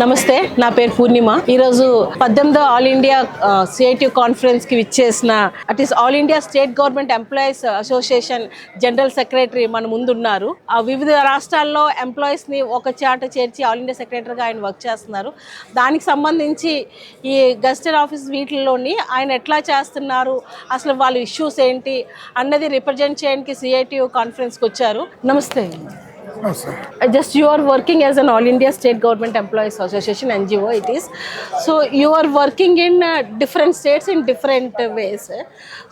నమస్తే, నా పేరు పూర్ణిమ. ఈరోజు 18వ ఆల్ ఇండియా CITU కాన్ఫరెన్స్కి విచ్చేసిన at is all India state government employees association general secretary మన ముందున్నారు. వివిధ రాష్ట్రాల్లో ఎంప్లాయీస్ని ఒక చాట చేర్చి ఆల్ ఇండియా సెక్రటరీగా ఆయన వర్క్ చేస్తున్నారు. దానికి సంబంధించి ఈ గెస్టెడ్ ఆఫీస్ వీటిల్లోని ఆయన ఎట్లా చేస్తున్నారు, అసలు వాళ్ళ ఇష్యూస్ ఏంటి అన్నది రిప్రజెంట్ చేయడానికి CITU కాన్ఫరెన్స్కి వచ్చారు. నమస్తే. No, sir. Just you are working as an All India State Government Employees Association NGO it is. So you are working in different states in different ways.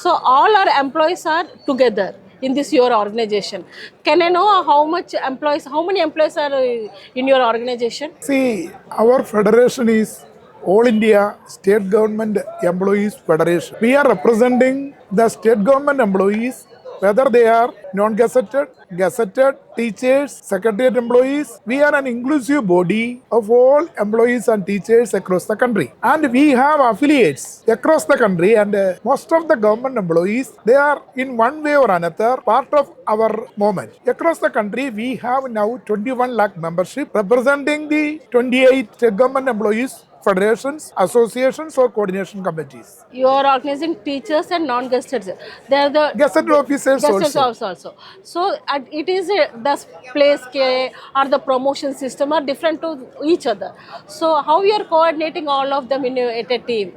So all our employees are together in this your organization. Can I know how many employees are in your organization? See, our federation is All India State Government Employees Federation. We are representing the state government employees, whether they are non-gazetted, gazetted, teachers, secretariat employees. We are an inclusive body of all employees and teachers across the country. And we have affiliates across the country, and most of the government employees, they are in one way or another part of our movement. Across the country, we have now 21 lakh membership representing the 28 state government employees federations, associations or coordination committees. You are organizing teachers and non-gazetted. They are the Gazetted officers also. So it is the place or the promotion system are different to each other. So how you are coordinating all of them at a team?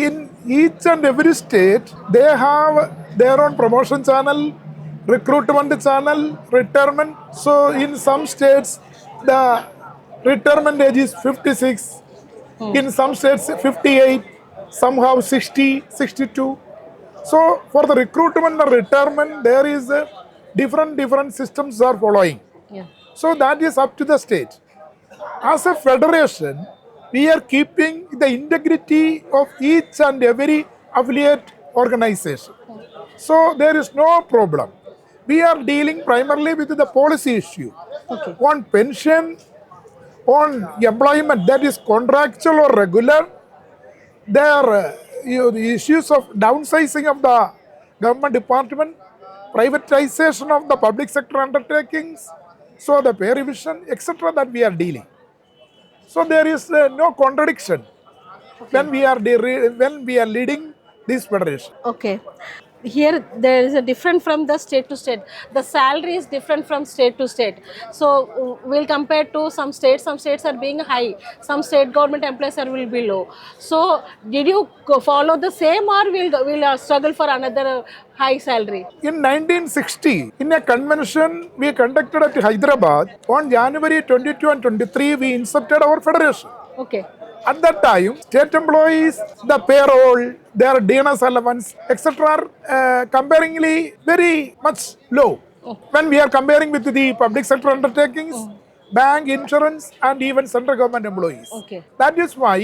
In each and every state, they have their own promotion channel, recruitment channel, retirement. So in some states, the retirement age is 56. In some states 58, somehow 60, 62. So for the recruitment or retirement, there is different systems are following. Yeah. So that is up to the state. As a federation, we are keeping the integrity of each and every affiliate organization. So there is no problem. We are dealing primarily with the policy issue. Okay. On pension, on employment that is contractual or regular, there are the issues of downsizing of the government department, privatization of the public sector undertakings, so the pay revision, etc. that we are dealing. So there is no contradiction when we are leading this federation. Okay. Here there is a different from the state to state. The salary is different from state to state. So we'll compare to some states are being high, some state government employees will be low. So did you follow the same or will struggle for another high salary? In 1960, in a convention we conducted at Hyderabad, on January 22 and 23, we inserted our federation. Okay. At that time, state employees, the payroll, their DNS allowance, etc. are comparingly very much low. When we are comparing with the public sector undertakings, bank, insurance, and even central government employees. Okay. That is why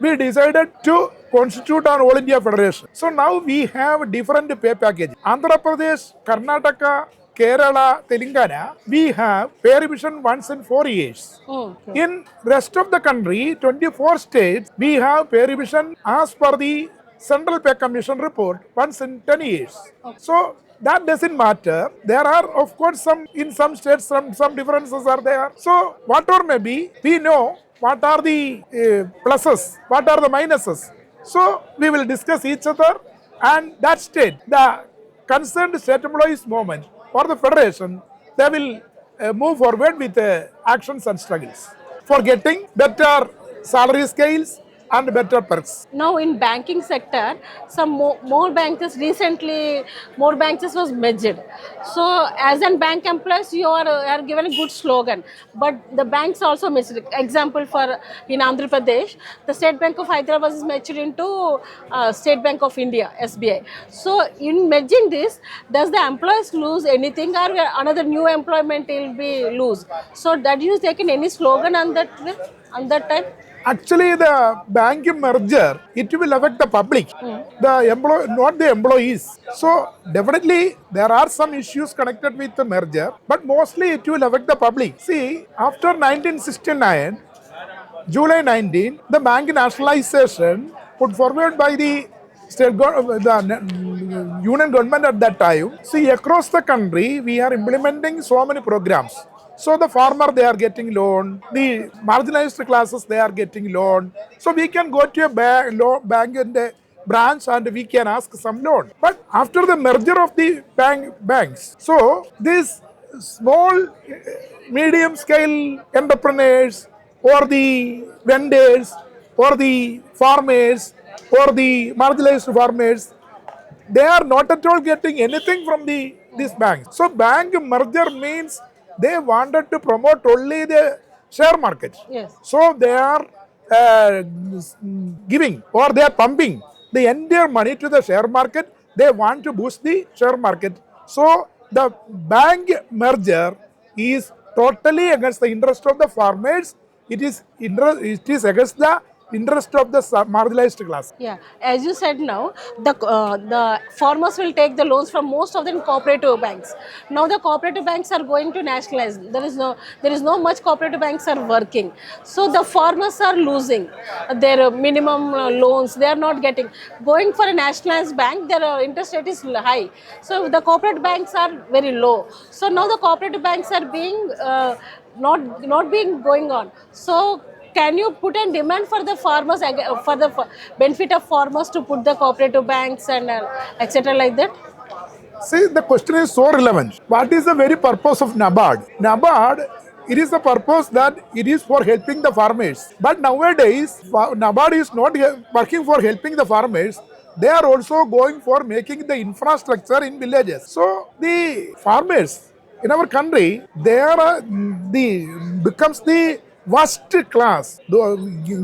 we decided to constitute an All India Federation. So now we have different pay packages. Andhra Pradesh, Karnataka, Kerala, Telangana, we have pay revision once in 4 years. Okay. In rest of the country, 24 states, we have pay revision as per the Central Pay Commission report once in 10 years. Okay. So that doesn't matter. There are of course in some states some differences are there. So whatever may be, we know what are the pluses, what are the minuses. So we will discuss each other, and that state, the concerned state employees movement or the federation, they will move forward with actions and struggles for getting better salary scales and better perks. Now in banking sector, some more banks recently, more banks was merged. So as a bank employees, you are given a good slogan, but the banks also merged. Example for in Andhra Pradesh, the State Bank of Hyderabad is merged into State Bank of India, SBI. So in merging this, does the employees lose anything or another new employment will be lose? So that you taken any slogan on that time? Actually, the bank merger, it will affect the public, not the employees. So definitely there are some issues connected with the merger, but mostly it will affect the public. See, after 1969, July 19, the bank nationalization put forward by the union government at that time. See, across the country, we are implementing so many programs. So the farmer, they are getting loan. The marginalized classes, they are getting loan. So we can go to a bank and a branch and we can ask some loan. But after the merger of the banks, so these small, medium scale entrepreneurs or the vendors or the farmers or the marginalized farmers, they are not at all getting anything from these banks. So bank merger means they wanted to promote only the share market. Yes. So they are giving or they are pumping the entire money to the share market. They want to boost the share market. So the bank merger is totally against the interest of the farmers. It is against the interest of the marginalized class. Yeah, as you said now, the farmers will take the loans from most of the cooperative banks. Now the cooperative banks are going to nationalize. There is no much cooperative banks are working. So the farmers are losing their minimum loans. They are not getting. Going for a nationalized bank, their interest rate is high. So the cooperative banks are very low. So now the cooperative banks are being not being going on. So can you put a demand for the farmers, for the benefit of farmers, to put the cooperative banks and etc. like that? See, the question is so relevant. What is the very purpose of NABARD? NABARD, it is the purpose that it is for helping the farmers. But nowadays, NABARD is not working for helping the farmers. They are also going for making the infrastructure in villages. So the farmers in our country, they are becomes the worst class,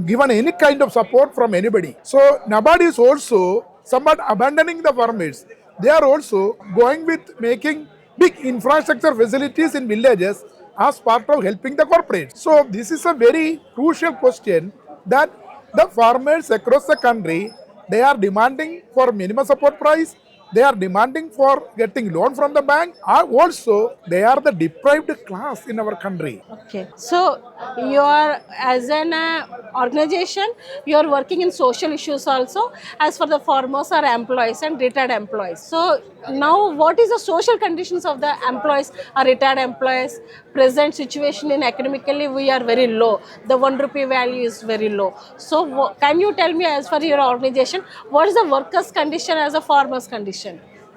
given any kind of support from anybody. So NABARD is also somewhat abandoning the farmers. They are also going with making big infrastructure facilities in villages as part of helping the corporates. So this is a very crucial question that the farmers across the country, they are demanding for minimum support price. They are demanding for getting loan from the bank. Also, they are the deprived class in our country. Okay. So you are, as an organization, you are working in social issues also, as for the farmers or employees and retired employees. So now what is the social conditions of the employees or retired employees? Present situation in academically, we are very low. The 1 rupee value is very low. So can you tell me, as for your organization, what is the workers' condition as a farmer's condition?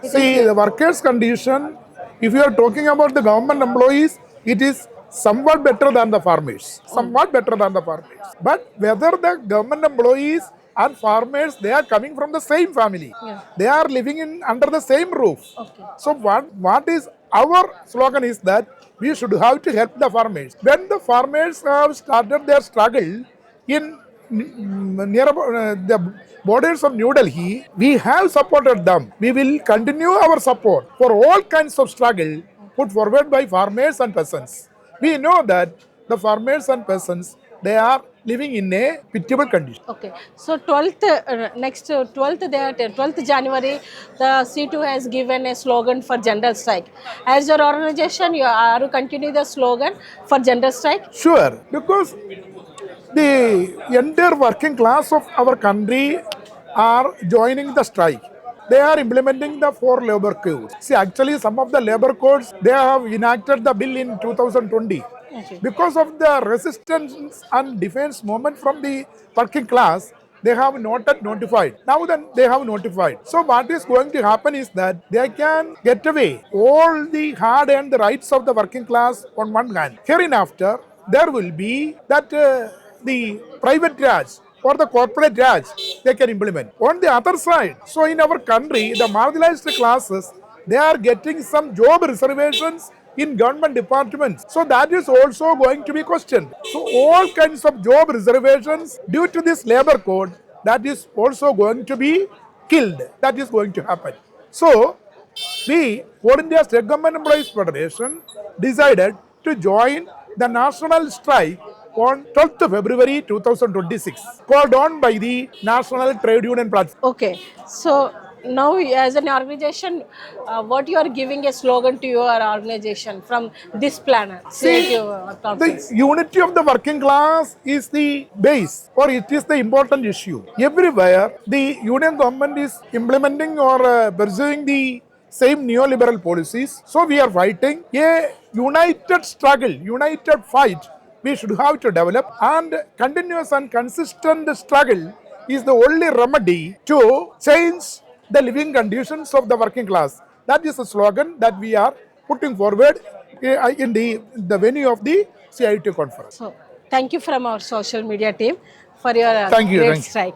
See, the workers' condition, if you are talking about the government employees, it is somewhat better than the farmers. Somewhat better than the farmers. But whether the government employees and farmers, they are coming from the same family. Yeah. They are living in under the same roof. Okay. So what is our slogan is that we should have to help the farmers. When the farmers have started their struggle in near the borders of New Delhi, we have supported them. We will continue our support for all kinds of struggle put forward by farmers and peasants. We know that the farmers and peasants, they are living in a pitiable condition. Okay, so 12th, next 12th, 12th January, the CITU has given a slogan for general strike. As your organization, you are to continue the slogan for general strike? Sure, because the entire working class of our country are joining the strike. They are implementing the 4 labor codes. See, actually, some of the labor codes, they have enacted the bill in 2020. Okay. Because of the resistance and defense movement from the working class, they have not yet notified. Now then, they have notified. So what is going to happen is that they can get away all the hard-earned rights of the working class on one hand. Hereinafter, there will be that the private Raj or the corporate Raj, they can implement. On the other side, so in our country, the marginalized classes, they are getting some job reservations in government departments. So that is also going to be questioned. So all kinds of job reservations due to this labor code, that is also going to be killed. That is going to happen. So we, All India State Government Employees Federation, decided to join the national strike on 12th February 2026, called on by the National Trade Union Platform. Okay, so now as an organization, what you are giving a slogan to your organization from this planner, CITU The conference? unity of the working class is the base, or it is the important issue. Everywhere, the union government is implementing or pursuing the same neoliberal policies. So we are fighting a united struggle, united fight. We should have to develop, and continuous and consistent struggle is the only remedy to change the living conditions of the working class. That is a slogan that we are putting forward in the venue of the CITU conference. So, thank you from our social media team for your Thank you. great Thank you. strike.